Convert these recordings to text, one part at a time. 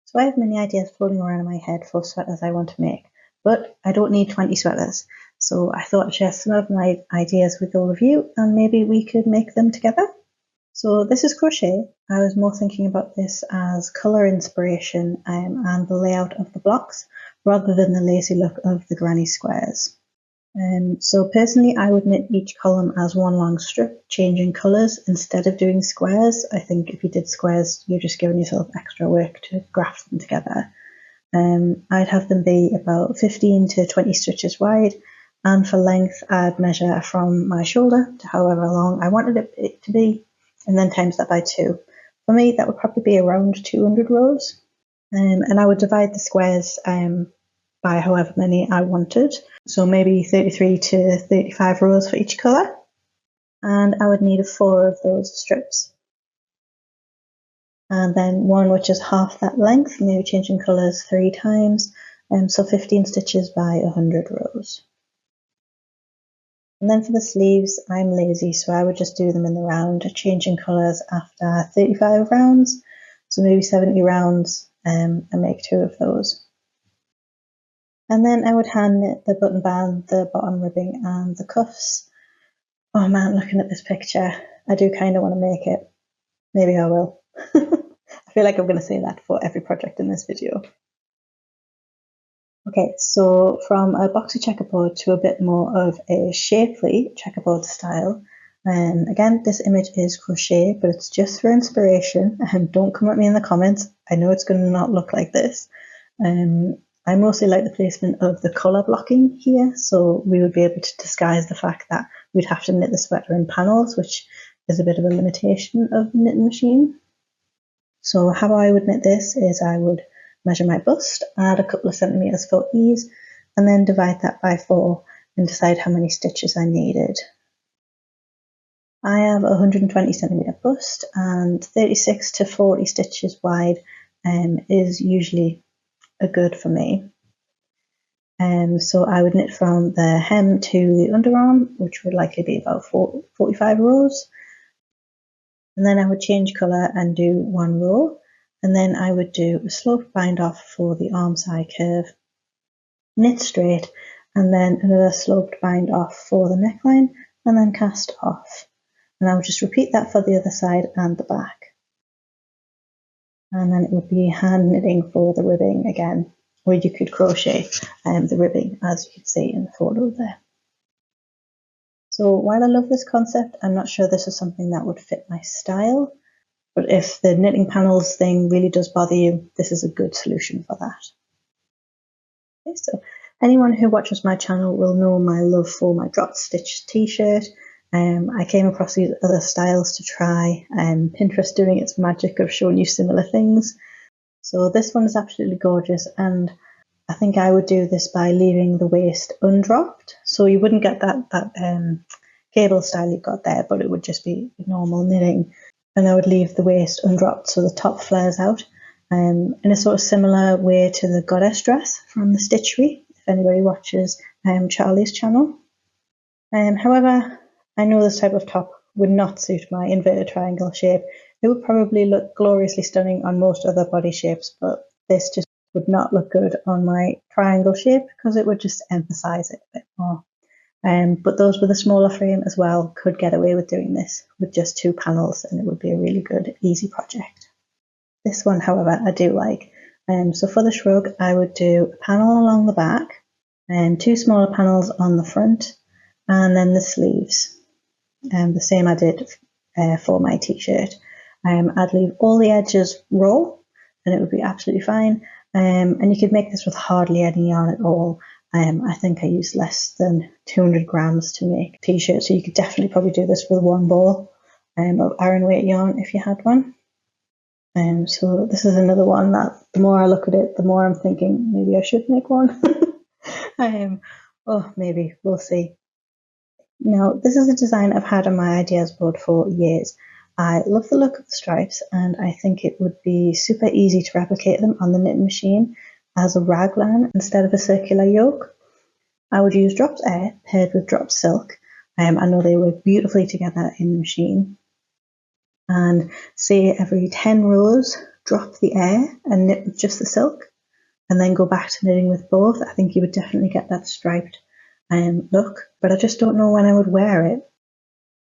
So I have many ideas floating around in my head for sweaters I want to make, but I don't need 20 sweaters. So I thought I'd share some of my ideas with all of you and maybe we could make them together. So this is crochet. I was more thinking about this as colour inspiration and the layout of the blocks rather than the lacy look of the granny squares. So personally, I would knit each column as one long strip, changing colours instead of doing squares. I think if you did squares, you're just giving yourself extra work to graft them together. I'd have them be about 15 to 20 stitches wide, and for length, I'd measure from my shoulder to however long I wanted it to be, and then times that by 2. For me, that would probably be around 200 rows. And I would divide the squares by however many I wanted. So maybe 33 to 35 rows for each colour. And I would need 4 of those strips. And then one which is half that length, maybe changing colours 3 times. So 15 stitches by 100 rows. And then for the sleeves, I'm lazy, so I would just do them in the round, changing colours after 35 rounds. So maybe 70 rounds and make 2 of those. And then I would hand knit the button band, the bottom ribbing and the cuffs. Oh man, looking at this picture, I do kind of want to make it. Maybe I will. I feel like I'm going to say that for every project in this video. Okay, so from a boxy checkerboard to a bit more of a shapely checkerboard style. Again, this image is crochet, but it's just for inspiration. Don't come at me in the comments. I know it's going to not look like this. I mostly like the placement of the colour blocking here, so we would be able to disguise the fact that we'd have to knit the sweater in panels, which is a bit of a limitation of the knitting machine. So how I would knit this is I would measure my bust, add a couple of centimetres for ease, and then divide that by 4 and decide how many stitches I needed. I have a 120 centimetre bust, and 36 to 40 stitches wide is usually a good for me. So I would knit from the hem to the underarm, which would likely be about 45 rows. And then I would change colour and do 1 row. And then I would do a sloped bind off for the arm side curve, knit straight, and then another sloped bind off for the neckline, and then cast off. And I would just repeat that for the other side and the back. And then it would be hand knitting for the ribbing again, or you could crochet the ribbing as you can see in the photo there. So while I love this concept, I'm not sure this is something that would fit my style, but if the knitting panels thing really does bother you, this is a good solution for that. Okay, so anyone who watches my channel will know my love for my drop stitch t-shirt. I came across these other styles to try, Pinterest doing its magic of showing you similar things. So this one is absolutely gorgeous, and I think I would do this by leaving the waist undropped. So you wouldn't get that cable style you've got there, but it would just be normal knitting. And I would leave the waist undropped so the top flares out, in a sort of similar way to the goddess dress from the Stitchery, if anybody watches Charlie's channel. However, I know this type of top would not suit my inverted triangle shape. It would probably look gloriously stunning on most other body shapes, but this just would not look good on my triangle shape because it would just emphasize it a bit more. But those with a smaller frame as well could get away with doing this with just 2 panels, and it would be a really good, easy project. This one, however, I do like. So for the shrug, I would do a panel along the back and 2 smaller panels on the front, and then the sleeves. The same I did for my t-shirt. I'd leave all the edges raw and it would be absolutely fine. And you could make this with hardly any yarn at all. I think I used less than 200 grams to make a t-shirt, so you could definitely probably do this with 1 ball of Aran weight yarn if you had one. So this is another one that the more I look at it, the more I'm thinking maybe I should make one. Oh, maybe, we'll see. Now, this is a design I've had on my ideas board for years. I love the look of the stripes, and I think it would be super easy to replicate them on the knitting machine as a raglan instead of a circular yoke. I would use dropped air paired with dropped silk. I know they work beautifully together in the machine. And say every 10 rows, drop the air and knit with just the silk and then go back to knitting with both, I think you would definitely get that striped look, but I just don't know when I would wear it.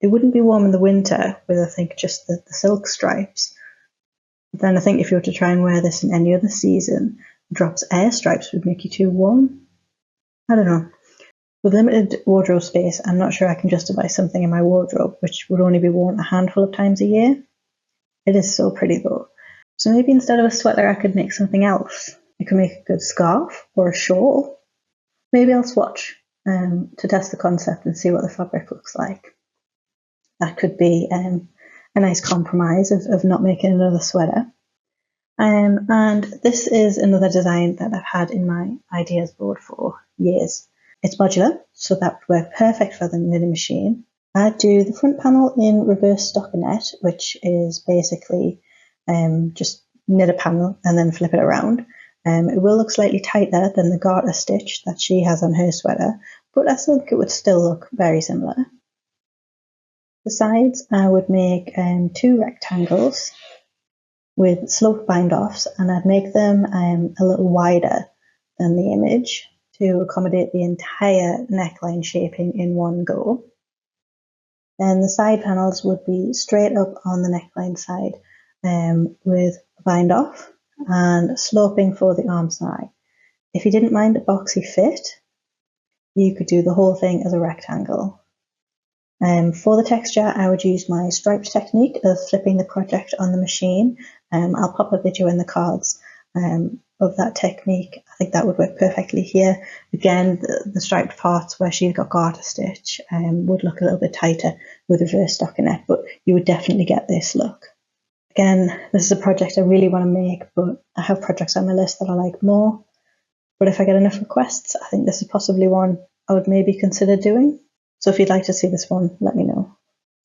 It wouldn't be warm in the winter with, I think, just the silk stripes. But then I think if you were to try and wear this in any other season, drops air stripes would make you too warm. I don't know. With limited wardrobe space, I'm not sure I can justify something in my wardrobe which would only be worn a handful of times a year. It is so pretty though. So maybe instead of a sweater I could make something else. I could make a good scarf or a shawl. Maybe I'll swatch to test the concept and see what the fabric looks like. That could be a nice compromise of not making another sweater. And this is another design that I've had in my ideas board for years. It's modular, so that would work perfect for the knitting machine. I do the front panel in reverse stockinette, which is basically just knit a panel and then flip it around. It will look slightly tighter than the garter stitch that she has on her sweater, but I think it would still look very similar. The sides I would make 2 rectangles with sloped bind-offs, and I'd make them a little wider than the image to accommodate the entire neckline shaping in one go. Then the side panels would be straight up on the neckline side with a bind-off and sloping for the arm side. If you didn't mind a boxy fit, you could do the whole thing as a rectangle. For the texture, I would use my striped technique of flipping the project on the machine. I'll pop a video in the cards of that technique. I think that would work perfectly here. Again, the striped parts where she's got garter stitch would look a little bit tighter with reverse stockinette, but you would definitely get this look. Again, this is a project I really want to make, but I have projects on my list that I like more. But if I get enough requests, I think this is possibly one I would maybe consider doing. So if you'd like to see this one, let me know.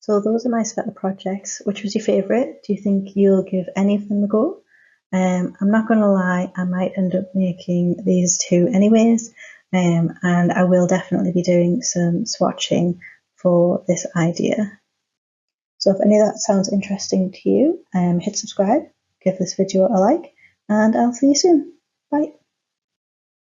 So those are my sweater projects. Which was your favourite? Do you think you'll give any of them a go? I'm not going to lie, I might end up making these 2 anyways, and I will definitely be doing some swatching for this idea. So if any of that sounds interesting to you, hit subscribe, give this video a like, and I'll see you soon. Bye.